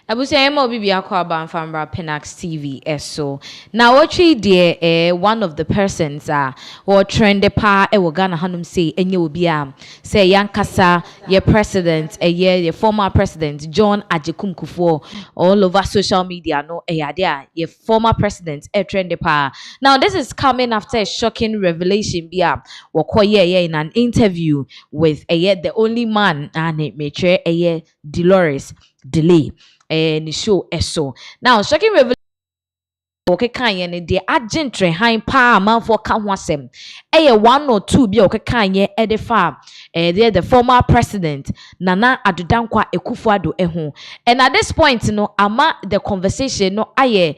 Abusia emo bibi akwa ban famra Penax TV eso. Na watchi de one of the persons or trend pa e wo Ghana hanum say enye obi am say yankasa ye president ye former president John Ajekum Kufour all over social media no ye former president trend pa. Now this is coming after a shocking revelation bia wokoye in an interview with the only man and metre Dolores delay ni show eso. Now shocking revelation okay kan ne de agentre han pa amanfo ka ho asem one or two bi okay kan ye edefa the former president Nana Adodankwa Akuffo ho, and at this point ama the conversation aye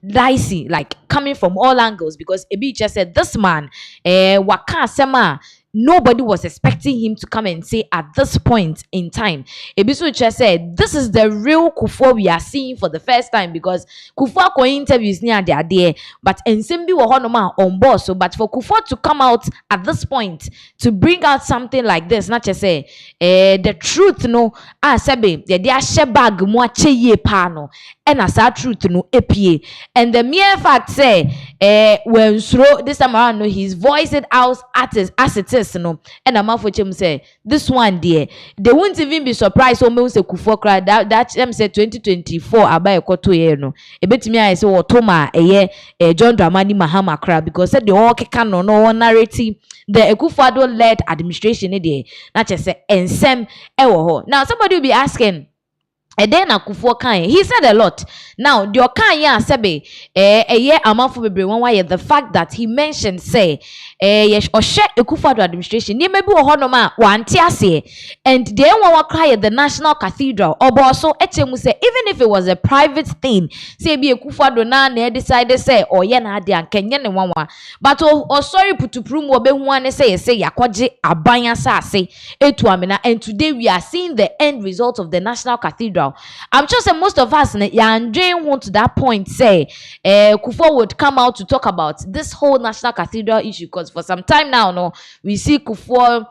dicey, like coming from all angles, because Ebi just said this man waka asema nobody was expecting him to come and say at this point in time. Ebisu just said, this is the real Kufour we are seeing for the first time, because Kufour ko interviews near there, but Ensembi Wahonoma on board. So, but for Kufour to come out at this point to bring out something like this, not just say, the truth no, sebe, the shebag mo ye pano, and as that truth no epie, and the mere fact say, when this time around, no, he's voiced it out as it is. No, and a man for him say this one dear, they won't even be surprised. Almost a Kufour crowd that them say 2024 abai koto ye no. E betimi I say Otoma John Dramani Mahama crowd, because said the all can no narrative the Akuffo led administration there. Not just say ensem ewo. Now somebody will be asking, and then Akuffo kan he said a lot. Now the kan ya sebe amanfo bebre one why the fact that he mentioned say Oshe Akuffo administration ye maybe wo hono ma wante ase, and then one cry the National Cathedral oboso etemu say even if it was a private thing say bi Akuffo na decided say ye na ade ankenye ne wanwa, but sorry putuprum wo be hu ane say yakoje aban asase etu amena, and today we are seeing the end result of the National Cathedral. I'm just saying most of us want to that point say Kufour would come out to talk about this whole National Cathedral issue, because for some time now we see Kufour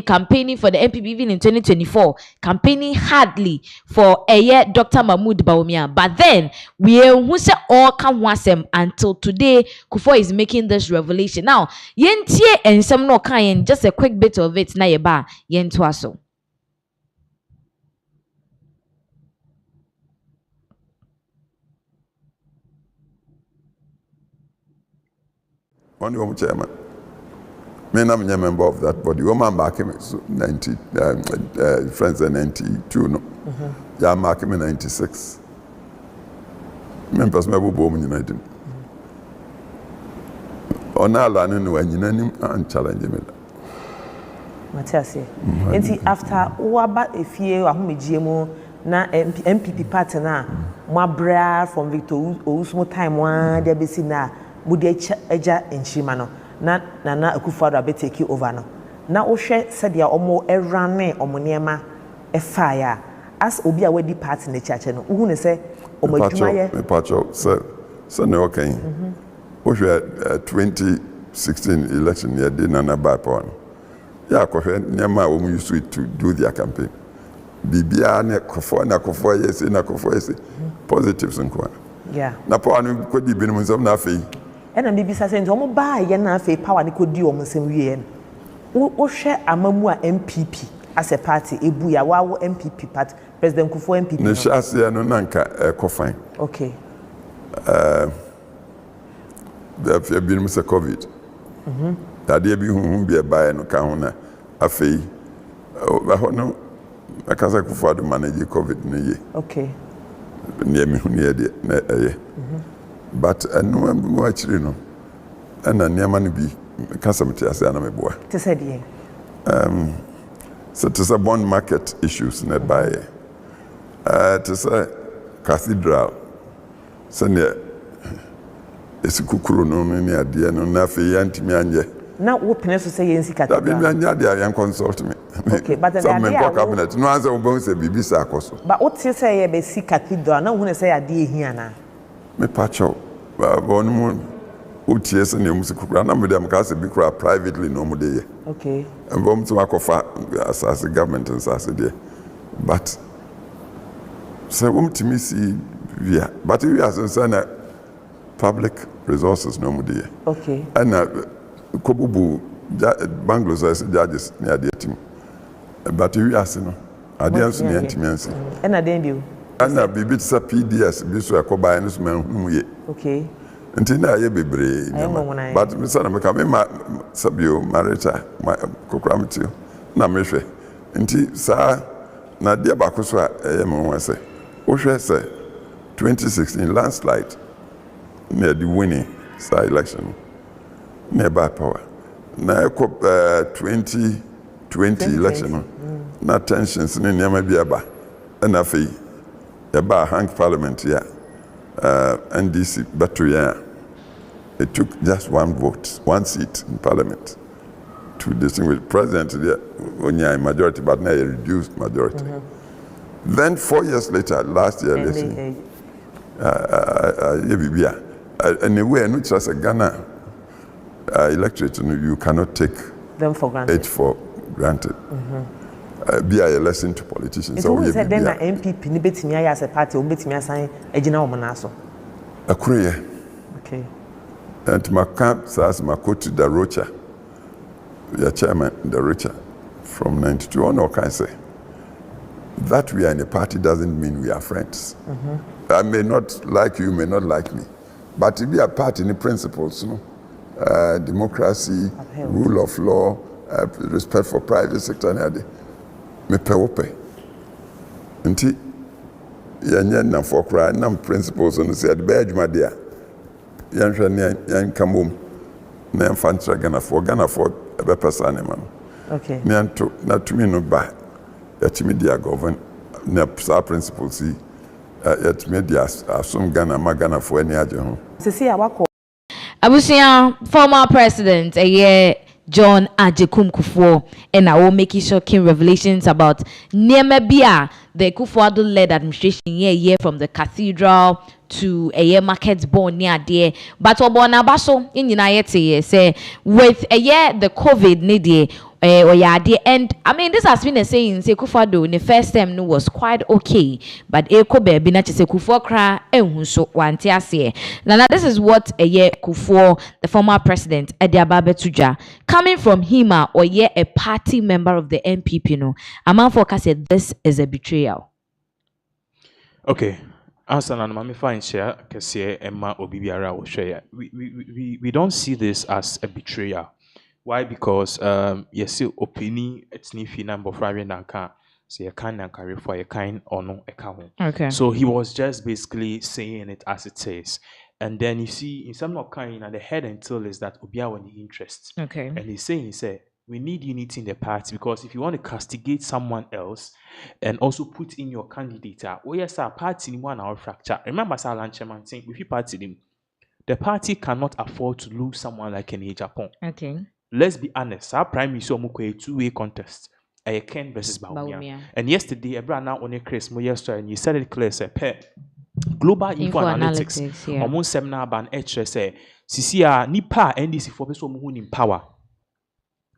campaigning for the NPP even in 2024, campaigning hardly for Dr. Mahmoud Bawumia, but then we who say all come wasem until today Kufour is making this revelation. Now yentie and some no kind, just a quick bit of it na yeba yentwaso. One woman chairman. Me I'm a member of that body. Woman back him 90 friends in 92 no. Yeah, mark him in 96. Members me bo United. Ona la no anyinanim and challenge me. Matias. Enti after waba efie ahomegye mu na NPP party na mo abra from Victor Ousmo time one there be see na mudi eja enchima no na Akuffo abe take over no na wo hwe said ya omo erane omo niema efaya as obi a wedi party na chache no hu ne se omo adwumaye me pacho so no okay wo hwe 2016 election year dey na buy power ya Akuffo niema wo used to do their campaign bibia na Akuffo yes na Akuffo yes positives nko yeah na power no ko di binu nsom na afei ena bibisa se nto mo ba ye na afei power ne ko di o mo nsem wie wo hwe amamu a NPP as a party ebu ya wa NPP party President Kufour NPP ne shase no nanka ekofan okay the binu se covid tade bi hu bi e ba no ka ho na afei ba ho no akasa Kufour do manage covid ne ye okay near me near the but no one actually no and near man be casamity as an ameboa. To say So to say bond market issues nearby. To say cathedral. So near it's a kukuru no near the no nafi antimi anje. Now what peneso say yensi cathedral. That be anya dia yan consult me. Okay, but the cabinet no answer obo say bibisa akoso. But what you say be si cathedral na hu ne say ade ehia na. Me pacho ba bonu OTS and the music program, them cast a big crowd privately no more day. Okay. And bomb to Akuffo as a government and as a day. But so to me see yeah, but we are concerned public resources no more day. Okay. And Kobubu Bangladesh as judges near the team. But we are saying I didn't see anything. And I didn't do. And I be bit PDS, be so I could buy this man. Okay. Until now, you be brave. But Mr. Macame, Sabio, Marita, my cocramity, Namishe. Until Sir Nadia Bakuswa, I say, Osha say 2016 landslide near the winning side election, nearby power. Now, 2020 election, not tensions in Yamabiaba, and I feel about hang parliament here. NDC battery, it took just one vote, one seat in parliament to distinguish president only a majority, but now a reduced majority. Then 4 years later, last year, and the way in which as a Ghana electorate, you cannot take them for granted. it for granted. Be a lesson to politicians. So who said then that NPP ni betimi as a party o betimi asan agina o monaso? Akuffo. Okay. And my camp says my coach Kufour 0ps, your chairman Kufour 0ps, from 92 on, can I say that we are in a party doesn't mean we are friends. I may not like you, may not like me, but if we are party in the principles, democracy, rule of law, respect for private sector, me pɛ wo pɛ nti yɛnyɛ nnamfo koraa nam principles no sɛ yɛde bɛyɛ adwuma deɛ a yɛnhwɛ ne yɛnka mmom na yɛmfa nkyerɛ Ghanafoɔ ɛbɛpɛ saa nneɛma no ne yɛnto na tumi no ba yɛtumi de agɔvɛn na saa principles yi yɛtumi de asom Ghana ma Ghanafoɔ ani agye ho sisi a wakɔ Abusua former president John Ajekum Kufuor and I will make shocking revelations about Aremeyaw, the Kufuor-led administration year from the cathedral to a year market born near there. But Obona Baso in United say with a year the COVID need and I mean this has been a saying say Kufuor in the first time no was quite okay, but Eko baby na say Kufuor kra ehunso wanti ase. Now this is what a year Kufuor, the former president Adiababe Tuja, coming from him or a party member of the NPP no. Amanfoka said this is a betrayal. Okay. Answer and Mami fine share kese Emma Obibiara will share. We don't see this as a betrayal. Why? Because yes, opini it's ni number Friday nanka say a kind and carry for a kind or no account. Okay. So he was just basically saying it as it is. And then you see in some of kind and the head and tail is that Obia want the interest. Okay. And he's saying he said we need unity in the party because if you want to castigate someone else and also put in your candidate, oh yes, our party in 1 hour fracture. Remember Salan Chairman saying if you party them, the party cannot afford to lose someone like in Japan. Okay. Let's be honest, our prime minister mukwe a two-way contest. Ken versus Bawumia. And yesterday, Ebra on a Chris Moyester, and you said it clear, say, Global Info Analytics, almost seminar ban HSA, CCR, Nipa, NDC for person who in power.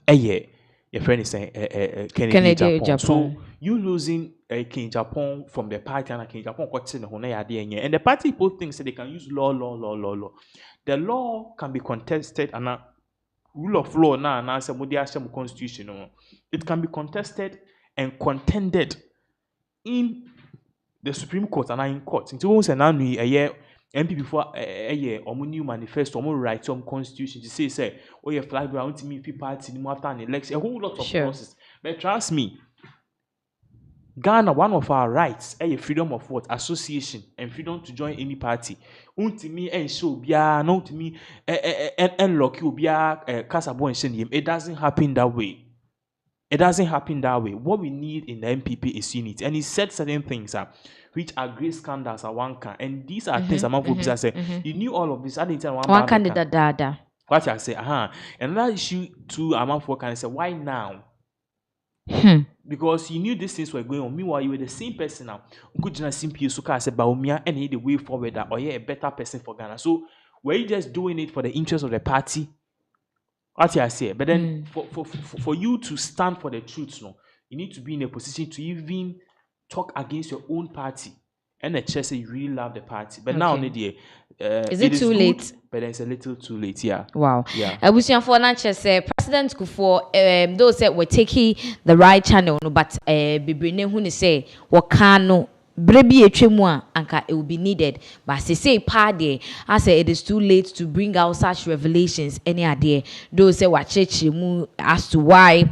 Your friend is saying, Kennedy Japan. So, you losing King Japan from the party and King Japan, and the party both think they can use law. The law can be contested and rule of law now and answer the constitution. It can be contested and contended in the Supreme Court and in court. Into once and a year NPP before a year or new manifesto or right some constitution to say oh you flag ground to me people party after an election, a whole lot of process. But trust me, Ghana, one of our rights, freedom of what? Association and freedom to join any party. Untimi and show bia, not to me and lock you bia Casabo and send him. It doesn't happen that way. It doesn't happen that way. What we need in the NPP is unity. And he said certain things which are great scandals at one can. And these are things among folks that say, you knew all of this. I didn't tell one candidate dada. What I say, and that issue too among folks can say, why now? Because you knew these things were going on. Meanwhile, you were the same person now. Good simply Suka said Baumia and he the way forward that or a better person for Ghana. So were you just doing it for the interest of the party? What I say, but then for you to stand for the truth, no, you need to be in a position to even talk against your own party. And the church say you really love the party, but now only is it too late? But it's a little too late, yeah. Wow. Yeah. Abusian for Nature say President Kufour those that were taking the right channel, no, but Bibrine who say wakano brebi etwemu anka it will be needed, but say party I say it is too late to bring out such revelations any idea those say wa church mu as to why